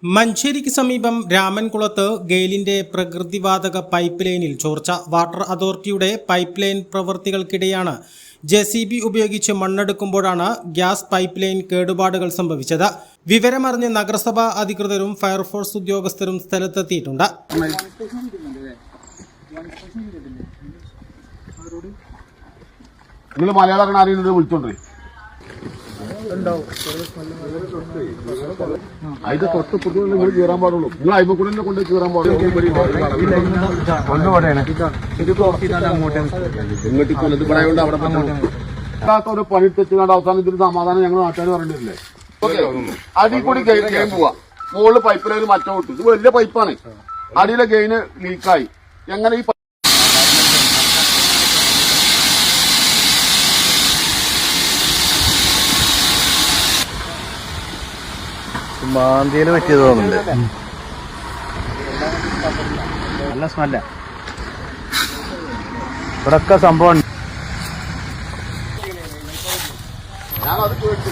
മഞ്ചേരിക്ക് സമീപം രാമൻകുളത്ത് ഗെയിലിന്റെ പ്രകൃതിവാതക പൈപ്പ് ലൈനിൽ ചോർച്ച. വാട്ടർ അതോറിറ്റിയുടെ പൈപ്പ് ലൈൻ പ്രവൃത്തികൾക്കിടെയാണ് JCB ഉപയോഗിച്ച് മണ്ണെടുക്കുമ്പോഴാണ് ഗ്യാസ് പൈപ്പ് ലൈൻ കേടുപാടുകൾ സംഭവിച്ചത്. വിവരമറിഞ്ഞ് നഗരസഭാ അധികൃതരും ഫയർഫോഴ്സ് ഉദ്യോഗസ്ഥരും സ്ഥലത്തെത്തിയിട്ടുണ്ട്. അതിന്റെ തൊട്ട് നിങ്ങൾ കീറാൻ പാടുള്ളൂ. നിങ്ങൾ അയ്മക്കൂടെ കൊണ്ട് കീറാൻ പാടുള്ളൂ. ഒരു പണി തെച്ചുകൊണ്ട് അവസാനം ഇതിന് സമാധാനം ഞങ്ങൾ നാട്ടുകാർ പറഞ്ഞിട്ടില്ലേ. അടിയിൽ കൂടി ഗെയിൻ പോവാ. മുകളിൽ പൈപ്പ് ലൈൻ മറ്റം വിട്ടു. ഇത് വലിയ പൈപ്പാണ്. അടിയിലെ ഗെയിന് ലീക്കായി. എങ്ങനെ ഈ മാന്തിയില് പറ്റിയത് തോന്നുന്നുണ്ട്. നല്ല സ്മെല്ല. ഇവിടൊക്കെ സംഭവം ഞാനത് കേട്ടു.